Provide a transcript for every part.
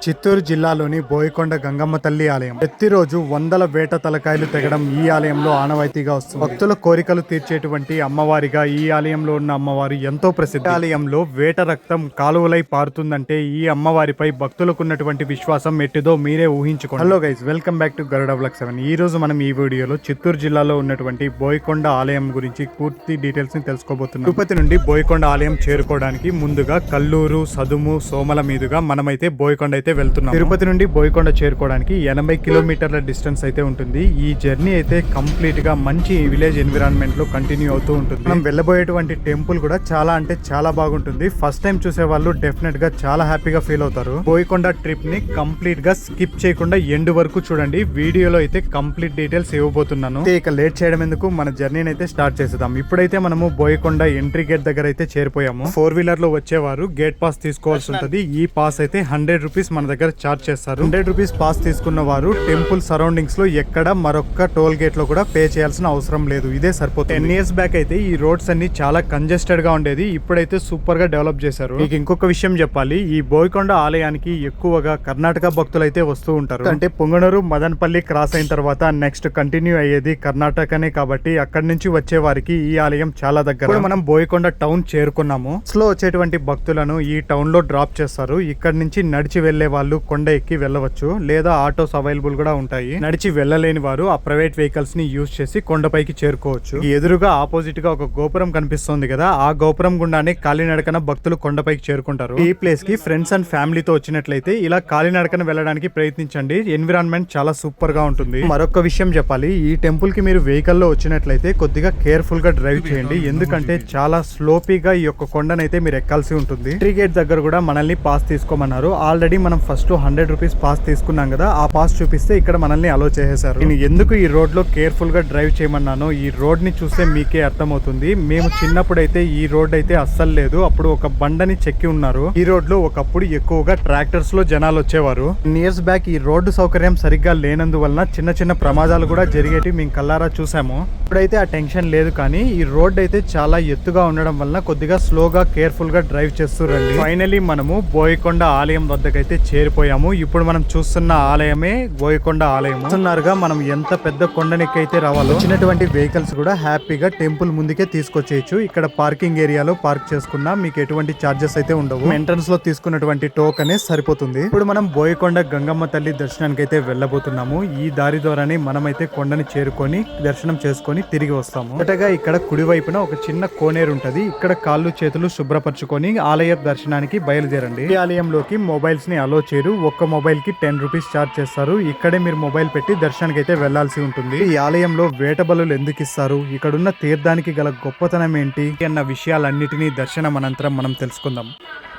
చిత్తూరు జిల్లాలోని బోయకొండ గంగమ్మ తల్లి ఆలయం ప్రతిరోజు వందల వేట తలకాయలు తెగడం ఈ ఆలయంలో ఆనవాయితీగా వస్తుంది. భక్తుల కోరికలు తీర్చేటువంటి అమ్మవారిగా ఈ ఆలయంలో ఉన్న అమ్మవారు ఎంతో ప్రసిద్ధి. ఆలయంలో వేట రక్తం కాలువలై పారుతుందంటే ఈ అమ్మవారిపై భక్తులకు ఉన్నటువంటి విశ్వాసం ఎట్టిదో మీరే ఊహించుకోండి. Hello guys, welcome back to Garuda blog 7. ఈ రోజు మనం ఈ వీడియోలో చిత్తూరు జిల్లాలో ఉన్నటువంటి బోయకొండ ఆలయం గురించి పూర్తి డీటెయిల్స్ ని తెలుసుకోబోతున్నాం. తిరుపతి నుండి బోయకొండ ఆలయం చేరుకోవడానికి ముందుగా కల్లూరు, సదుము, సోమల మీదుగా మనమైతే బోయకొండ అయితే వెళ్తున్నాం. తిరుపతి నుండి బోయకొండ చేరుకోవడానికి 80 కిలోమీటర్ల డిస్టెన్స్ అయితే ఉంటుంది. ఈ జర్నీ అయితే కంప్లీట్ గా మంచి విలేజ్ ఎన్విరాన్మెంట్ లో కంటిన్యూ అవుతూ ఉంటుంది. మనం వెళ్ళబోయేటువంటి టెంపుల్ కూడా చాలా అంటే చాలా బాగుంటుంది. ఫస్ట్ టైం చూసే వాళ్ళు డెఫినెట్ గా చాలా హ్యాపీగా ఫీల్ అవుతారు. బోయకొండ ట్రిప్ ని కంప్లీట్ గా స్కిప్ చేయకుండా ఎండ్ వరకు చూడండి. వీడియోలో అయితే కంప్లీట్ డీటెయిల్స్ ఇవ్వబోతున్నాను. ఇక లేట్ చేయడం ఎందుకు, మన జర్నీని అయితే స్టార్ట్ చేసేద్దాం. ఇప్పుడైతే మనము బోయకొండ ఎంట్రీ గేట్ దగ్గర అయితే చేరిపోయాము. 4-వీలర్ లో వచ్చేవారు గేట్ పాస్ తీసుకోవాల్సి ఉంటుంది. ఈ పాస్ అయితే 100 రూపీస్ మన దగ్గర చార్జ్ చేస్తారు. 100 రూపీస్ పాస్ తీసుకున్న వారు టెంపుల్ సరౌండింగ్స్ లో ఎక్కడ మరొక టోల్ గేట్ లో కూడా పే చేయాల్సిన అవసరం లేదు. ఇదే సరిపోతుంది. 10 years బ్యాక్ అయితే ఈ రోడ్స్ అన్ని చాలా కంజెస్టెడ్ గా ఉండేది. ఇప్పుడైతే సూపర్ గా డెవలప్ చేశారు. మీకు ఇంకొక విషయం చెప్పాలి, ఈ బోయకొండ ఆలయానికి ఎక్కువగా కర్ణాటక భక్తులు అయితే వస్తూ ఉంటారు. అంటే పొంగనూరు, మదనపల్లి క్రాస్ అయిన తర్వాత నెక్స్ట్ కంటిన్యూ అయ్యేది కర్ణాటకనే కాబట్టి అక్కడి నుంచి వచ్చే వారికి ఈ ఆలయం చాలా దగ్గర. ఇప్పుడు మనం బోయకొండ టౌన్ చేరుకున్నాము. స్లో వచ్చేటువంటి భక్తులను ఈ టౌన్ లో డ్రాప్ చేస్తారు. ఇక్కడ నుంచి నడిచి వెళ్లే వాళ్ళు కొండ ఎక్కి వెళ్ళవచ్చు, లేదా ఆటోస్ అవైలబుల్ కూడా ఉంటాయి. నడిచి వెళ్ళలేని వారు ఆ ప్రైవేట్ వెహికల్స్ ని యూజ్ చేసి కొండపైకి చేరుకోవచ్చు. ఎదురుగా ఆపోజిట్ గా ఒక గోపురం కనిపిస్తుంది కదా, ఆ గోపురం గుండానే కాలినడకన భక్తులు కొండపైకి చేరుకుంటారు. ఈ ప్లేస్ కి ఫ్రెండ్స్ అండ్ ఫ్యామిలీతో వచ్చినట్లయితే ఇలా కాలినడకన వెళ్ళడానికి ప్రయత్నించండి. ఎన్విరాన్మెంట్ చాలా సూపర్ గా ఉంటుంది. మరొక విషయం చెప్పాలి, ఈ టెంపుల్ కి మీరు వెహికల్ లో వచ్చినట్లయితే కొద్దిగా కేర్ఫుల్ గా డ్రైవ్ చేయండి. ఎందుకంటే చాలా స్లోపీగా ఈ యొక్క కొండనైతే మీరు ఎక్కాల్సి ఉంటుంది. ఎంట్రీ గేట్ దగ్గర కూడా మనల్ని పాస్ తీసుకోమన్నారు. ఆల్రెడీ మనం ఫస్ట్ 100 రూపీస్ పాస్ తీసుకున్నాం కదా, ఆ పాస్ చూపిస్తే ఇక్కడ మనల్ని అలో చేసేసారు. నేను ఎందుకు ఈ రోడ్ లో కేర్ఫుల్ గా డ్రైవ్ చేయమన్నాను, ఈ రోడ్ ని చూస్తే మీకే అర్థమవుతుంది. మేము చిన్నప్పుడైతే ఈ రోడ్ అయితే అస్సలు లేదు. అప్పుడు ఒక బండని చెక్కి ఉన్నారు. ఈ రోడ్ లో ఒకప్పుడు ఎక్కువగా ట్రాక్టర్స్ లో జనాలు వచ్చేవారు. ఇయర్స్ బ్యాక్ ఈ రోడ్డు సౌకర్యం సరిగ్గా లేనందువలన చిన్న చిన్న ప్రమాదాలు కూడా జరిగేటి మేము కల్లారా చూసాము. ఇప్పుడైతే ఆ టెన్షన్ లేదు, కానీ ఈ రోడ్ అయితే చాలా ఎత్తుగా ఉండడం వలన కొద్దిగా స్లోగా కేర్ఫుల్ గా డ్రైవ్ చేస్తూ రండి. ఫైనలీ మనము బోయకొండ ఆలయం వద్దకైతే చేరిపోయాము. ఇప్పుడు మనం చూస్తున్న ఆలయమే బోయకొండ ఆలయం. చూస్తున్నారుగా మనం ఎంత పెద్ద కొండనెక్కైతే రావాలో. వచ్చినటువంటి వెహికల్స్ కూడా హ్యాపీగా టెంపుల్ ముందుకే తీసుకొచ్చేయచ్చు. ఇక్కడ పార్కింగ్ ఏరియాలో పార్క్ చేసుకున్నా మీకు ఎటువంటి చార్జెస్ అయితే ఉండవు. ఎంట్రన్స్ లో తీసుకున్నటువంటి టోకెన్ సరిపోతుంది. ఇప్పుడు మనం బోయకొండ గంగమ్మ తల్లి దర్శనానికి అయితే వెళ్ళబోతున్నాము. ఈ దారి ద్వారానే మనమైతే కొండని చేరుకొని దర్శనం చేసుకొని తిరిగి వస్తాము. మొదటగా ఇక్కడ కుడివైపున ఒక చిన్న కోనేరు ఉంటది. ఇక్కడ కాళ్ళు చేతులు శుభ్రపరచుకొని ఆలయ దర్శనానికి బయలుదేరండి. ఈ ఆలయంలోకి మొబైల్స్ ని అలో చేయరు. ఒక్క మొబైల్ కి 10 రూపీస్ చార్జ్ చేస్తారు. ఇక్కడే మీరు మొబైల్ పెట్టి దర్శనానికి అయితే వెళ్లాల్సి ఉంటుంది. ఈ ఆలయంలో వేట బలులు ఎందుకు ఇస్తారు, ఇక్కడున్న తీర్థానికి గల గొప్పతనం ఏంటి అన్న విషయాలన్నిటినీ దర్శనం అనంతరం మనం తెలుసుకుందాం.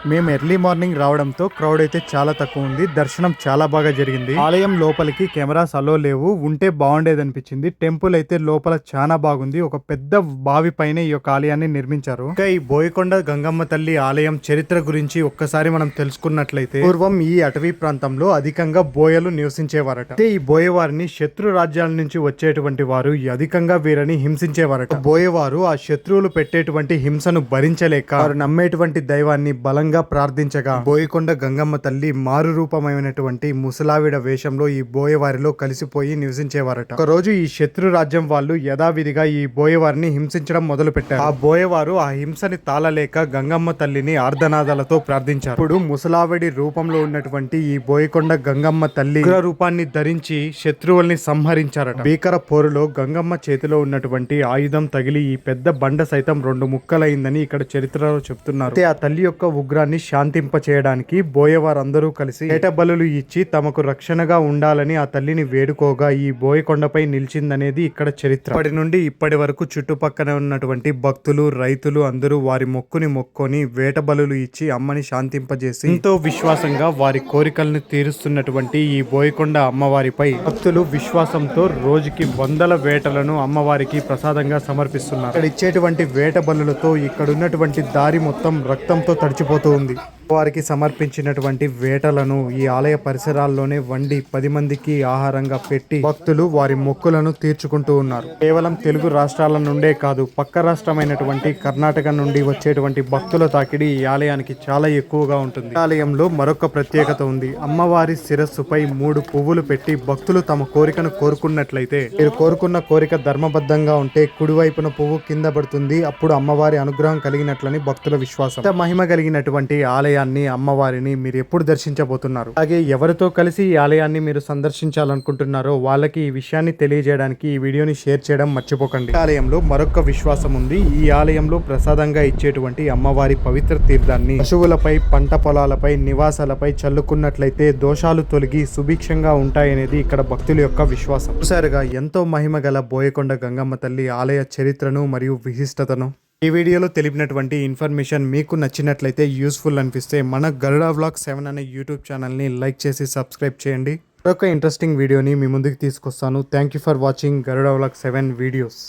మేము ఎర్లీ మార్నింగ్ రావడంతో క్రౌడ్ అయితే చాలా తక్కువ ఉంది. దర్శనం చాలా బాగా జరిగింది. ఆలయం లోపలికి కెమెరాస్ అలో లేవు, ఉంటే బాగుండేది అనిపించింది. టెంపుల్ అయితే లోపల చాలా బాగుంది. ఒక పెద్ద బావి పైన ఈ యొక్క ఆలయాన్ని నిర్మించారు. ఇంకా ఈ బోయకొండ గంగమ్మ తల్లి ఆలయం చరిత్ర గురించి ఒక్కసారి మనం తెలుసుకున్నట్లయితే, పూర్వం ఈ అటవీ ప్రాంతంలో అధికంగా బోయలు నివసించేవారట. అయితే ఈ బోయవారిని శత్రు రాజ్యాల నుంచి వచ్చేటువంటి వారు అధికంగా వీరిని హింసించేవారట. బోయవారు ఆ శత్రువులు పెట్టేటువంటి హింసను భరించలేక వారు నమ్మేటువంటి దైవాన్ని బలంగా ప్రార్థించగా బోయకొండ గంగమ్మ తల్లి మారు రూపమైనటువంటి ముసలావిడ వేషంలో ఈ బోయవారిలో కలిసిపోయి నివసించేవారట. ఒక రోజు ఈ శత్రు రాజ్యం వాళ్ళు యథావిధిగా ఈ బోయవారిని హింసించడం మొదలు పెట్టారు. ఆ బోయవారు ఆ హింసని తాళలేక గంగమ్మ తల్లిని ఆర్ధనాదాలతో ప్రార్థించారు. ఇప్పుడు ముసలావిడి రూపంలో ఉన్నటువంటి ఈ బోయకొండ గంగమ్మ తల్లి ఉగ్ర రూపాన్ని ధరించి శత్రువుల్ని సంహరించారట. భీకర పోరులో గంగమ్మ చేతిలో ఉన్నటువంటి ఆయుధం తగిలి ఈ పెద్ద బండ సైతం 2 ముక్కలైందని ఇక్కడ చరిత్రలో చెప్తున్నారు. ఆ తల్లి యొక్క ఉగ్రాన్ని శాంతింప చేయడానికి బోయవారందరూ కలిసి వేట బలులు ఇచ్చి తమకు రక్షణగా ఉండాలని ఆ తల్లిని వేడుకోగా ఈ బోయకొండపై నిలిచిందనేది ఇక్కడ చరిత్ర. ఇప్పటి నుండి ఇప్పటి వరకు చుట్టుపక్కన ఉన్నటువంటి భక్తులు, రైతులు అందరూ వారి మొక్కుని మొక్కొని వేట బలులు ఇచ్చి అమ్మని శాంతింపజేసి ఎంతో విశ్వాసంగా వారి కోరికలను తీరుస్తున్నటువంటి ఈ బోయకొండ అమ్మవారిపై భక్తులు విశ్వాసంతో రోజుకి వందల వేటలను అమ్మవారికి ప్రసాదంగా సమర్పిస్తున్నారు. ఇక్కడ ఇచ్చేటువంటి వేట బలులతో ఇక్కడ ఉన్నటువంటి దారి మొత్తం రక్తంతో తడిచిపోతూ ఉంది. వారికి సమర్పించినటువంటి వేటలను ఈ ఆలయ పరిసరాల్లోనే వండి 10 మందికి ఆహారంగా పెట్టి భక్తులు వారి మొక్కులను తీర్చుకుంటూ ఉన్నారు. కేవలం తెలుగు రాష్ట్రాల నుండే కాదు, పక్క రాష్ట్రమైనటువంటి కర్ణాటక నుండి వచ్చేటువంటి భక్తుల తాకిడి ఈ ఆలయానికి చాలా ఎక్కువగా ఉంటుంది. ఈ ఆలయంలో మరొక ప్రత్యేకత ఉంది. అమ్మవారి శిరస్సుపై 3 పువ్వులు పెట్టి భక్తులు తమ కోరికను కోరుకున్నట్లయితే, మీరు కోరుకున్న కోరిక ధర్మబద్ధంగా ఉంటే కుడివైపున పువ్వు కింద పడుతుంది. అప్పుడు అమ్మవారి అనుగ్రహం కలిగినట్లని భక్తుల విశ్వాసం. ఇంత మహిమ కలిగినటువంటి ఆలయాన్ని, అమ్మవారిని మీరు ఎప్పుడు దర్శించబోతున్నారు? అలాగే ఎవరితో కలిసి ఈ ఆలయాన్ని మీరు సందర్శించాలనుకుంటున్నారో వాళ్ళకి ఈ విషయాన్ని తెలియజేయడానికి ఈ వీడియోని షేర్ చేయడం మర్చిపోకండి. ఈ ఆలయంలో మరొక విశ్వాసం ఉంది. ఈ ఆలయంలో ప్రసాదంగా ఇచ్చేటువంటి అమ్మవారి పవిత్ర తీర్థాన్ని పశువులపై, పంట పొలాలపై, నివాసాలపై చల్లుకున్నట్లయితే దోషాలు తొలగి సుభిక్షంగా ఉంటాయనేది ఇక్కడ భక్తుల యొక్క విశ్వాసం. చూసారుగా ఎంతో మహిమ గల బోయకొండ గంగమ్మ తల్లి ఆలయ చరిత్రను మరియు విశిష్టతను. ఈ వీడియోలో తెలిపినటువంటి ఇన్ఫర్మేషన్ మీకు నచ్చినట్లయితే, యూస్ఫుల్ అనిపిస్తే మన గరుడ వ్లాగ్ 7 అనే యూట్యూబ్ ఛానల్ని లైక్ చేసి సబ్స్క్రైబ్ చేయండి. మరొక ఇంట్రెస్టింగ్ వీడియోని మీ ముందుకు తీసుకొస్తాను. Thank you for watching Garuda vlog 7 videos.